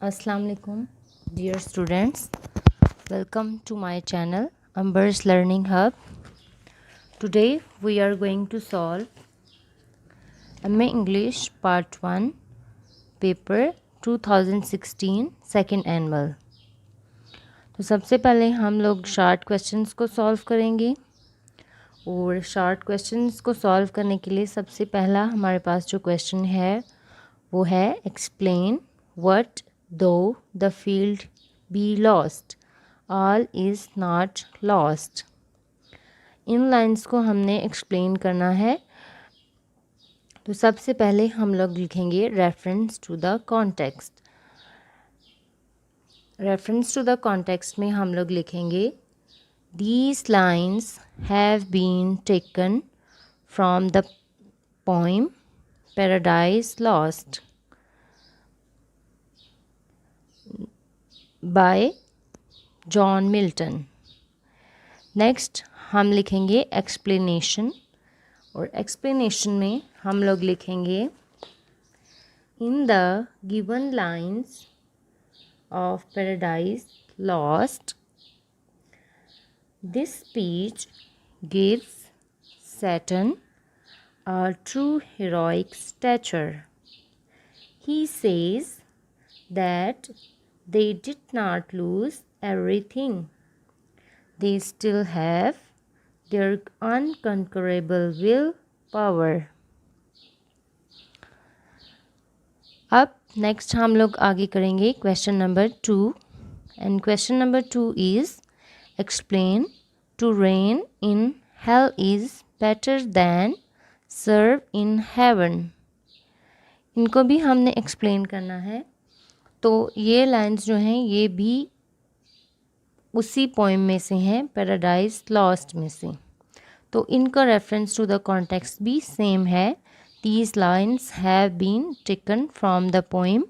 Assalamu alaikum, dear students. Welcome to my channel, Amber's Learning Hub. Today we are going to solve MA English Part 1, Paper 2016, Second Annual. तो सबसे पहले हम लोग short questions को solve करेंगे और short questions को solve करने के लिए सबसे पहला हमारे पास जो क्वेश्चन है वो है एक्सप्लेन व्हाट दो the field be lost all is not lost. In lines को हमने एक्सप्लेन करना है। तो सबसे पहले हम लोग लिखेंगे reference to the context. Reference to the context में हम लोग लिखेंगे These lines have been taken from the poem Paradise Lost by John Milton. Next हम लिखेंगे एक्सप्लेनेशन और एक्सप्लेनेशन में हम लोग लिखेंगे in the given lines of Paradise lost this speech gives Saturn a true heroic stature. He says that they did not lose everything. They still have their unconquerable willpower. अब next हम लोग आगे करेंगे question number 2 and question number 2 is explain to reign in hell is better than serve in heaven. इनको भी हमने explain करना है। तो ये लाइंस जो हैं ये भी उसी पोएम में से हैं, पैराडाइज लॉस्ट में से। तो इनका रेफरेंस टू द कॉन्टेक्स्ट भी सेम है। These lines have been taken from the poem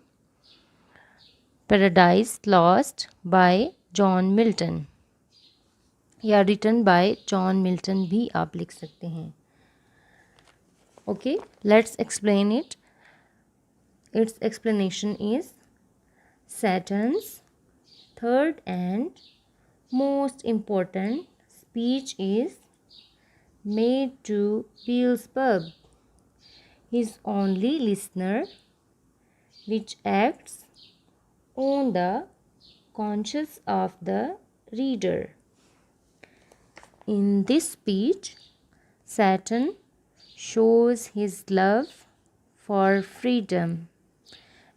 Paradise Lost by John Milton या रिटन बाय जॉन मिल्टन भी आप लिख सकते हैं। Okay, let's explain it. It's explanation is Saturn's third and most important speech is made to Beelzebub, his only listener, which acts on the conscience of the reader. In this speech, Saturn shows his love for freedom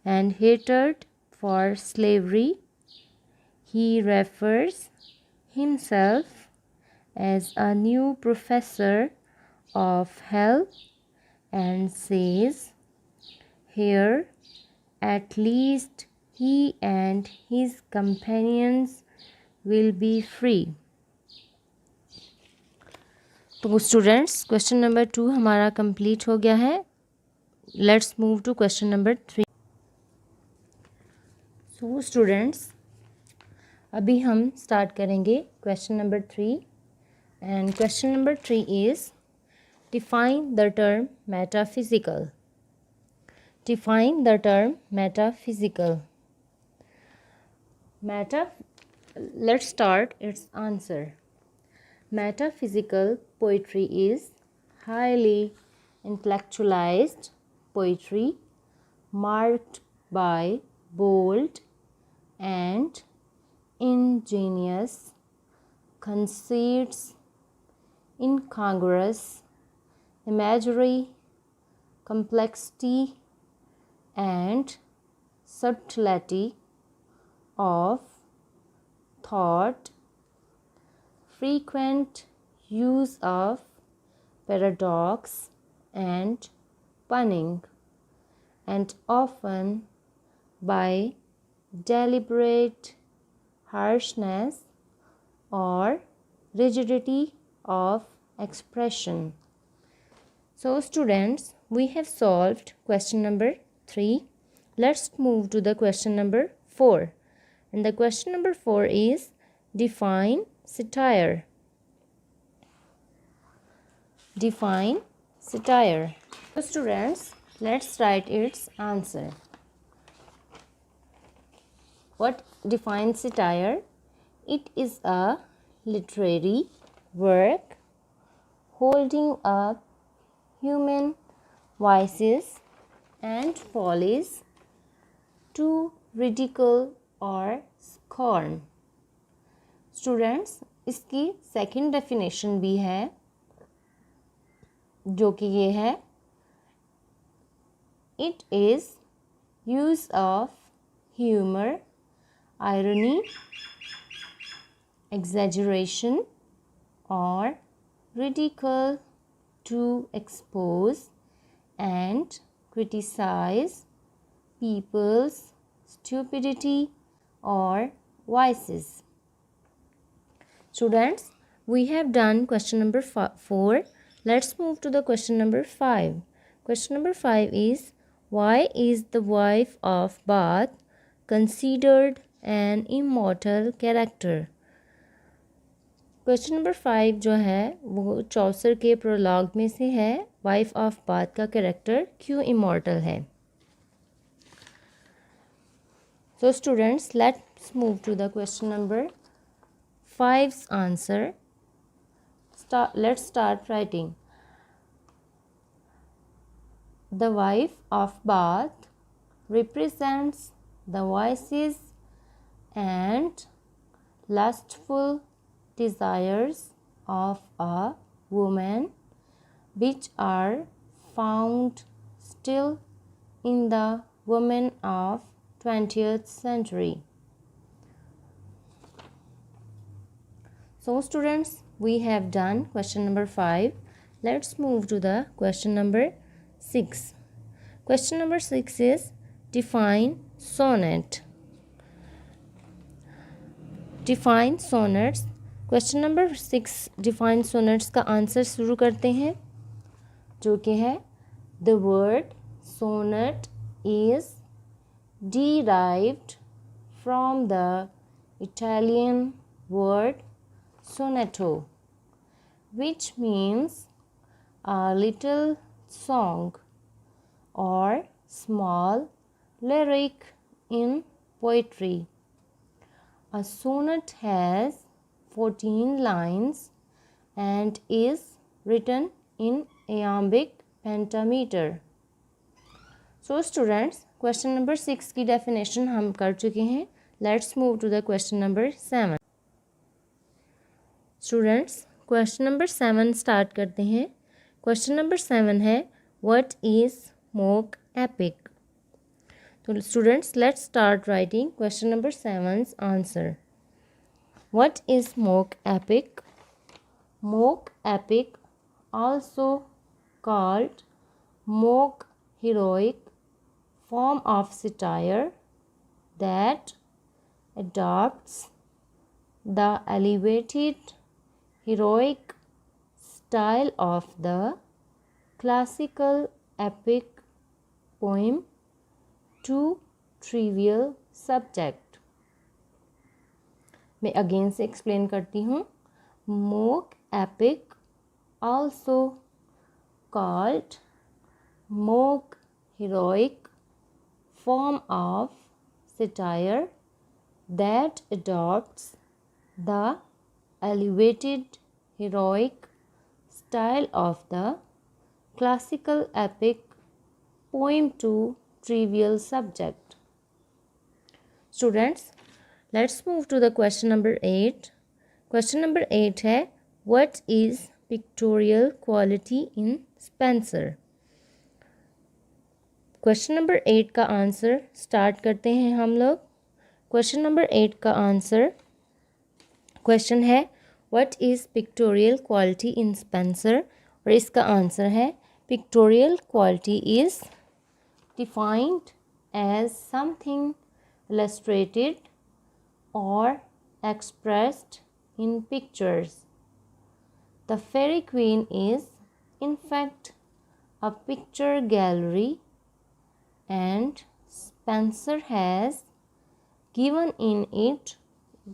and hatred for slavery. He refers himself as a new professor of hell and says, here at least he and his companions will be free. तो students question number 2 हमारा complete हो गया है। Let's move to question number 3। So students अभी हम start करेंगे question number 3 and question number 3 is define the term metaphysical. Define the term metaphysical. Let's start its answer. Metaphysical poetry is highly intellectualized poetry marked by bold and ingenious conceits, incongruous imagery, complexity, and subtlety of thought, frequent use of paradox and punning, and often by deliberate harshness or rigidity of expression. So students, we have solved question number 3. Let's move to the question number 4. And the question number 4 is define satire. Define satire. So students, let's write its answer. What defines satire? It is a literary work holding up human vices and follies to ridicule or scorn. Students, इसकी second definition भी है जो कि ये है, it is use of humour, irony, exaggeration or ridicule to expose and criticize people's stupidity or vices. Students, we have done question number 4. Let's move to the question number 5. Question number 5 is, why is the wife of Bath considered an immortal character? Question number 5 जो है वो चौसर के prologue में से है, wife of Bath का character क्यों immortal है. So students, let's move to the question number 5's answer. Let's start writing. The wife of Bath represents the vices and lustful desires of a woman which are found still in the women of 20th century. So students, we have done question number 5. Let's move to the question number 6. Question number 6 is, define sonnet. Define sonnets. Question number 6 define sonnets का answer शुरू करते हैं जो कि है, the word sonnet is derived from the Italian word sonetto, which means a little song or small lyric in poetry. A sonnet has 14 lines and is written in iambic pentameter. So students, question number 6 की definition हम कर चुके हैं. Let's move to the question number 7. Students, question number 7 start करते हैं. Question number 7 है, what is mock epic. तो students, let's start writing question number 7's answer. What is mock epic? Mock epic, also called mock heroic, form of satire that adopts the elevated heroic style of the classical epic poem to trivial subject. मैं again से explain करती हूँ. Mock epic, also called mock heroic, form of satire that adopts the elevated heroic style of the classical epic poem to trivial subject. Students, let's move to the question number 8. Question number 8 है, what is pictorial quality in Spenser? Question number 8 का answer start करते हैं हम लोग. Question number 8 का answer, question है what is pictorial quality in Spenser, और इसका आंसर है, pictorial quality is defined as something illustrated or expressed in pictures. The Fairy Queen is in fact a picture gallery, and Spenser has given in it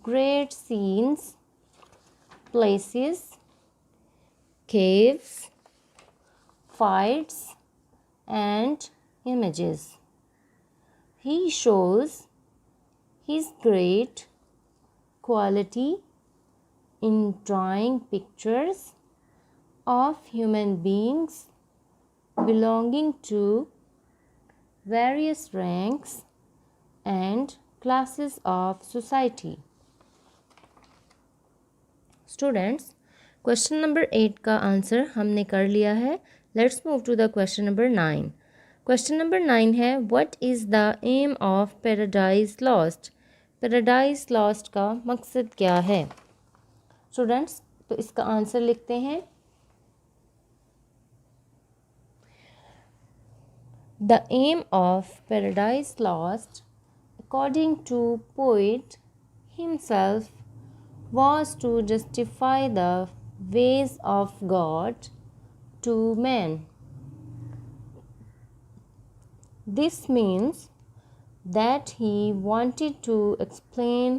great scenes, places, caves, fights, and images. his great quality in drawing pictures of human beings belonging to various ranks and classes of society. Students, question number 8 का answer हमने कर लिया है. Let's move to the question number 9. Question number 9 है, what is the aim of Paradise Lost. Paradise Lost का मकसद क्या है? स्टूडेंट्स, तो इसका आंसर लिखते हैं. The aim of Paradise Lost according to poet himself was to justify the ways of God to man. This means that he wanted to explain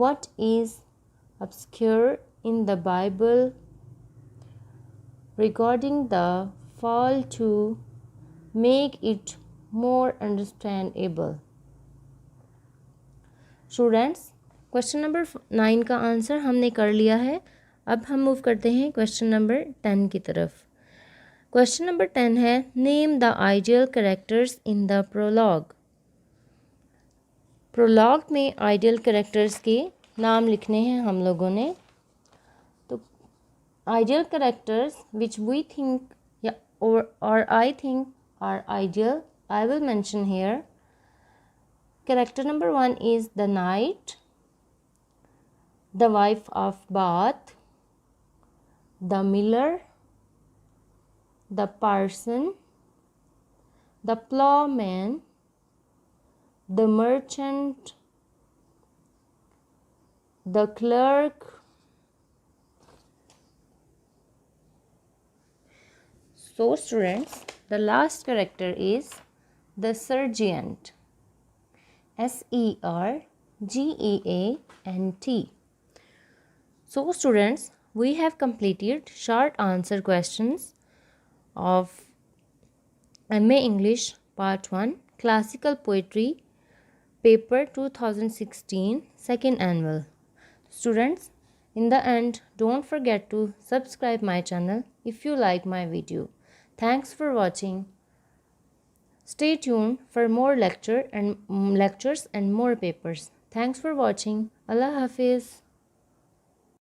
what is obscure in the Bible regarding the fall to make it more understandable. Students, question number 9 का answer हमने कर लिया है. अब हम move करते हैं question number 10 की तरफ. क्वेश्चन नंबर 10 है, name the ideal characters in the prologue. Prologue में आइडियल कैरेक्टर्स के नाम लिखने हैं हम लोगों ने. तो ideal characters which we think या और I think are ideal, I will mention here. Character number 1 is the knight, the wife of Bath, the miller, the parson, the plowman, the merchant, the clerk. So students, the last character is the sergeant. SERGEANT. So students, we have completed short answer questions of MA English Part 1 Classical Poetry Paper 2016 Second Annual. Students, in the end, don't forget to subscribe my channel if you like my video. Thanks for watching. Stay tuned for more lectures and more papers. Thanks for watching. Allah Hafiz.